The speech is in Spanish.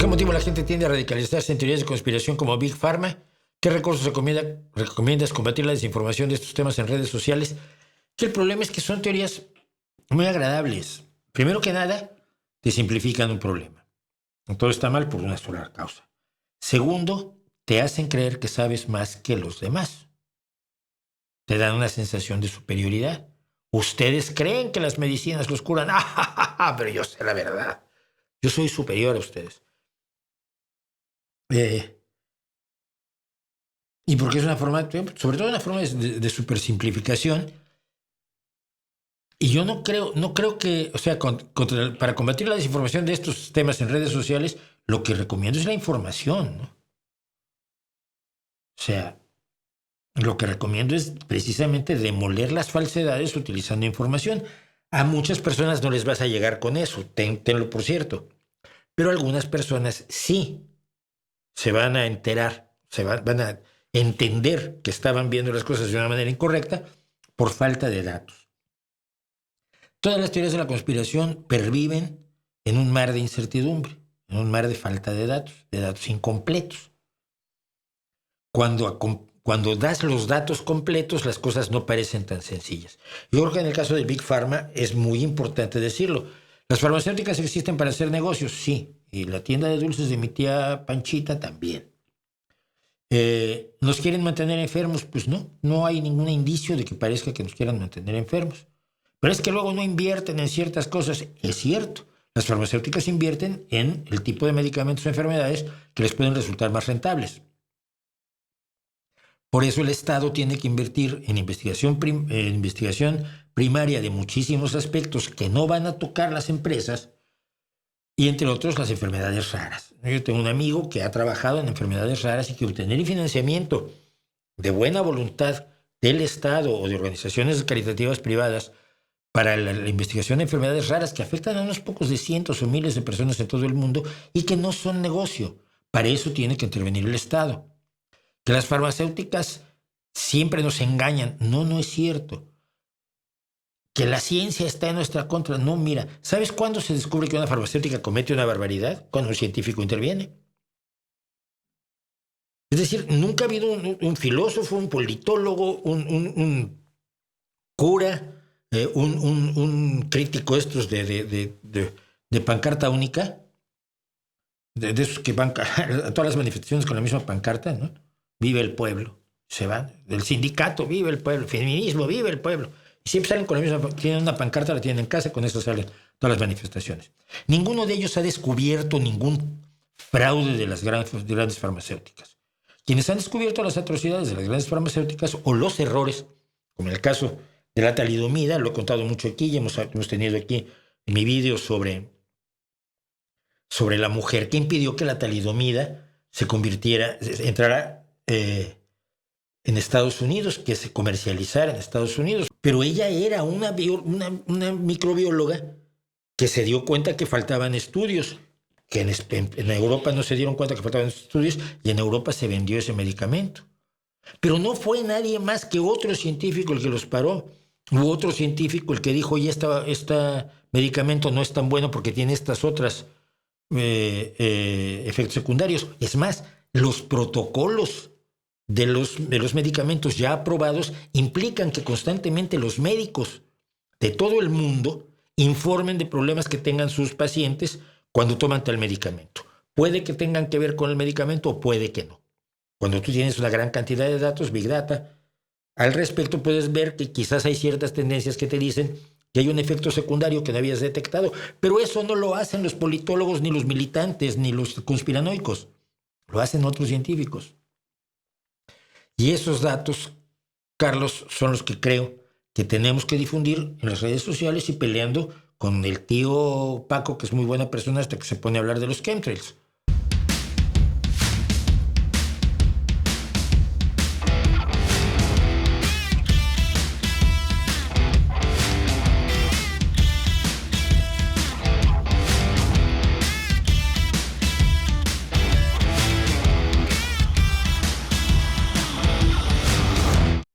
motivo la gente tiende a radicalizarse en teorías de conspiración como Big Pharma? ¿Qué recursos recomiendas combatir la desinformación de estos temas en redes sociales? Que el problema es que son teorías muy agradables. Primero que nada, te simplifican un problema. Todo está mal por una sola causa. Segundo, te hacen creer que sabes más que los demás. Te dan una sensación de superioridad. Ustedes creen que las medicinas los curan. Pero yo sé la verdad. Yo soy superior a ustedes. Y porque es una forma, sobre todo una forma de supersimplificación. Y yo no creo que, o sea, para combatir la desinformación de estos temas en redes sociales, lo que recomiendo es la información, ¿no? O sea, lo que recomiendo es precisamente demoler las falsedades utilizando información. A muchas personas no les vas a llegar con eso, tenlo por cierto. Pero algunas personas sí se van a enterar, van a entender que estaban viendo las cosas de una manera incorrecta por falta de datos. Todas las teorías de la conspiración perviven en un mar de incertidumbre, en un mar de falta de datos incompletos. Cuando das los datos completos, las cosas no parecen tan sencillas. Yo creo que en el caso del Big Pharma es muy importante decirlo. ¿Las farmacéuticas existen para hacer negocios? Sí. Y la tienda de dulces de mi tía Panchita también. ¿Nos quieren mantener enfermos? Pues no hay ningún indicio de que parezca que nos quieran mantener enfermos. Pero es que luego no invierten en ciertas cosas. Es cierto. Las farmacéuticas invierten en el tipo de medicamentos o enfermedades que les pueden resultar más rentables. Por eso el Estado tiene que invertir en investigación primaria de muchísimos aspectos que no van a tocar las empresas y entre otros las enfermedades raras. Yo tengo un amigo que ha trabajado en enfermedades raras y que obtener el financiamiento de buena voluntad del Estado o de organizaciones caritativas privadas para la investigación de enfermedades raras que afectan a unos pocos de cientos o miles de personas en todo el mundo y que no son negocio. Para eso tiene que intervenir el Estado. Que las farmacéuticas siempre nos engañan. No es cierto. Que la ciencia está en nuestra contra. No, mira, ¿sabes cuándo se descubre que una farmacéutica comete una barbaridad? Cuando un científico interviene. Es decir, nunca ha habido un filósofo, un politólogo, un cura, un crítico estos de pancarta única, de esos que van a todas las manifestaciones con la misma pancarta, ¿no? Vive el pueblo. Se van. Del sindicato, vive el pueblo. Feminismo, vive el pueblo. Y siempre salen con la misma, tienen una pancarta, la tienen en casa, con eso salen todas las manifestaciones. Ninguno de ellos ha descubierto ningún fraude de las grandes farmacéuticas. Quienes han descubierto las atrocidades de las grandes farmacéuticas o los errores, como en el caso de la talidomida, lo he contado mucho aquí, ya hemos tenido aquí en mi vídeo sobre la mujer que impidió que la talidomida entrara en Estados Unidos, que se comercializara en Estados Unidos. Pero ella era una microbióloga que se dio cuenta que faltaban estudios, que en Europa no se dieron cuenta que faltaban estudios y en Europa se vendió ese medicamento. Pero no fue nadie más que otro científico el que los paró. Hubo otro científico el que dijo, oye, este medicamento no es tan bueno porque tiene estas otras efectos secundarios. Es más, los protocolos de los medicamentos ya aprobados implican que constantemente los médicos de todo el mundo informen de problemas que tengan sus pacientes cuando toman tal medicamento. Puede que tengan que ver con el medicamento o puede que no. Cuando tú tienes una gran cantidad de datos, Big Data, al respecto puedes ver que quizás hay ciertas tendencias que te dicen que hay un efecto secundario que no habías detectado, pero eso no lo hacen los politólogos, ni los militantes, ni los conspiranoicos. Lo hacen otros científicos. Y esos datos, Carlos, son los que creo que tenemos que difundir en las redes sociales y peleando con el tío Paco, que es muy buena persona, hasta que se pone a hablar de los chemtrails.